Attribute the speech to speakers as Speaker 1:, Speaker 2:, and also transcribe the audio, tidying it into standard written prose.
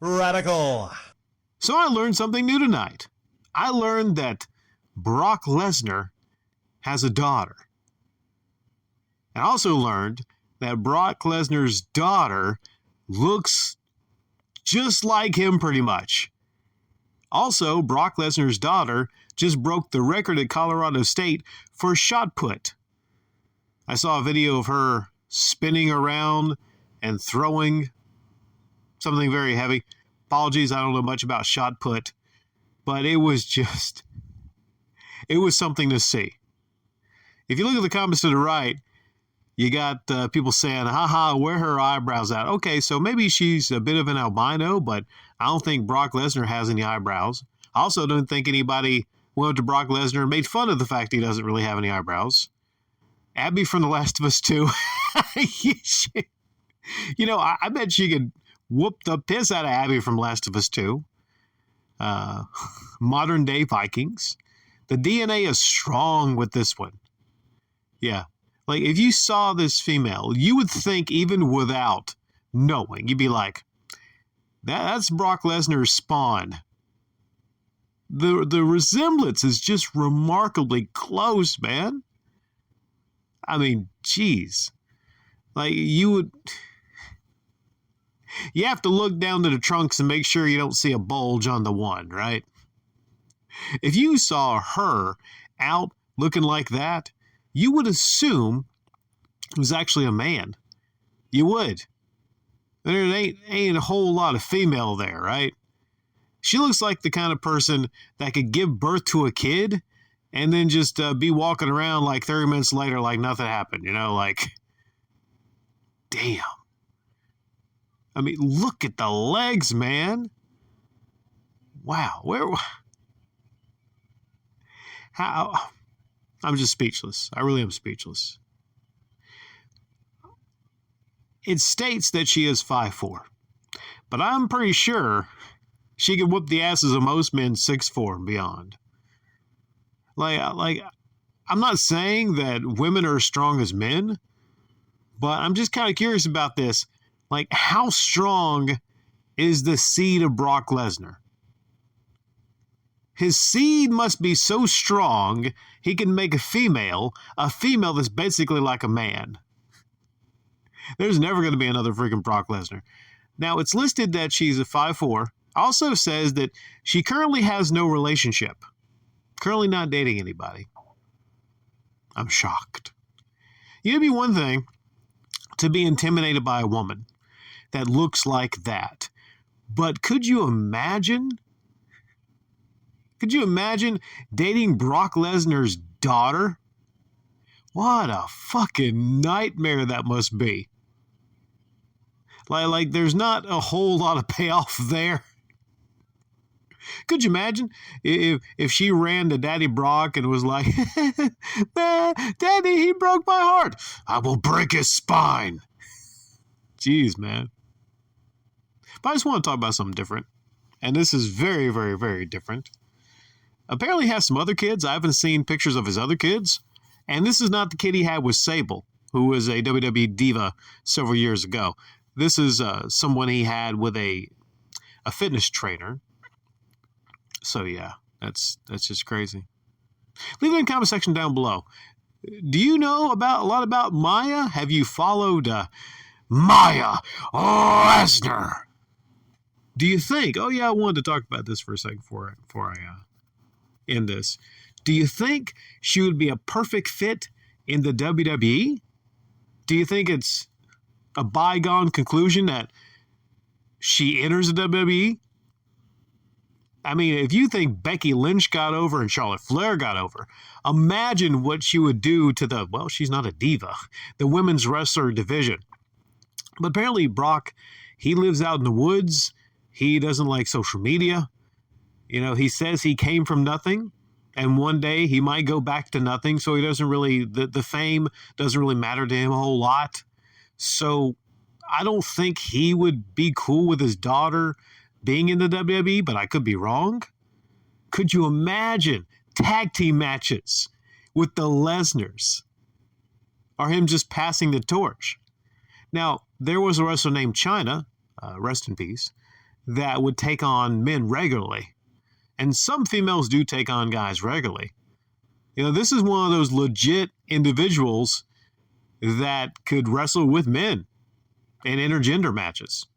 Speaker 1: Radical.
Speaker 2: So I learned something new tonight. I learned that Brock Lesnar has a daughter. I also learned that Brock Lesnar's daughter looks just like him pretty much. Also, Brock Lesnar's daughter just broke the record at Colorado State for shot put. I saw a video of her spinning around and throwing something very heavy. Apologies, I don't know much about shot put, but it was something to see. If you look at the comments to the right, you got people saying, haha, where are her eyebrows at? Okay, so maybe she's a bit of an albino, but I don't think Brock Lesnar has any eyebrows. I also don't think anybody went up to Brock Lesnar and made fun of the fact he doesn't really have any eyebrows. Abby from The Last of Us 2. I bet she could whoop the piss out of Abby from Last of Us 2. Modern day Vikings. The DNA is strong with this one. Yeah. Like, if you saw this female, you would think, even without knowing, you'd be like, that's Brock Lesnar's spawn. The resemblance is just remarkably close, man. I mean, geez. Like, you have to look down to the trunks and make sure you don't see a bulge on the one, right? If you saw her out looking like that, you would assume it was actually a man. You would. There ain't a whole lot of female there, right? She looks like the kind of person that could give birth to a kid and then just be walking around like 30 minutes later like nothing happened, like, damn. I mean, look at the legs, man. Wow. How? I'm just speechless. I really am speechless. It states that she is 5'4", but I'm pretty sure she could whoop the asses of most men 6'4" and beyond. Like, I'm not saying that women are as strong as men, but I'm just kind of curious about this. Like, how strong is the seed of Brock Lesnar? His seed must be so strong he can make a female that's basically like a man. There's never going to be another freaking Brock Lesnar. Now, it's listed that she's a 5'4". Also says that she currently has no relationship. Currently not dating anybody. I'm shocked. It'd be one thing to be intimidated by a woman that looks like that. But could you imagine? Could you imagine dating Brock Lesnar's daughter? What a fucking nightmare that must be. Like there's not a whole lot of payoff there. Could you imagine if she ran to Daddy Brock and was like, Daddy, he broke my heart. I will break his spine. Jeez, man. But I just want to talk about something different. And this is very, very, very different. Apparently he has some other kids. I haven't seen pictures of his other kids. And this is not the kid he had with Sable, who was a WWE diva several years ago. This is someone he had with a fitness trainer. So yeah, that's just crazy. Leave it in the comment section down below. Do you know a lot about Maya? Have you followed Maya Lesnar? Do you think? Oh yeah, I wanted to talk about this for a second before I end this. Do you think she would be a perfect fit in the WWE? Do you think it's a bygone conclusion that she enters the WWE? I mean, if you think Becky Lynch got over and Charlotte Flair got over, imagine what she would do to she's not a diva, the women's wrestler division. But apparently Brock, he lives out in the woods. He doesn't like social media. He says he came from nothing, and one day he might go back to nothing, so he doesn't really, the fame doesn't really matter to him a whole lot. So I don't think he would be cool with his daughter being in the WWE, but I could be wrong. Could you imagine tag team matches with the Lesnars? Or him just passing the torch? Now, there was a wrestler named Chyna, rest in peace, that would take on men regularly. And some females do take on guys regularly. This is one of those legit individuals that could wrestle with men in intergender matches.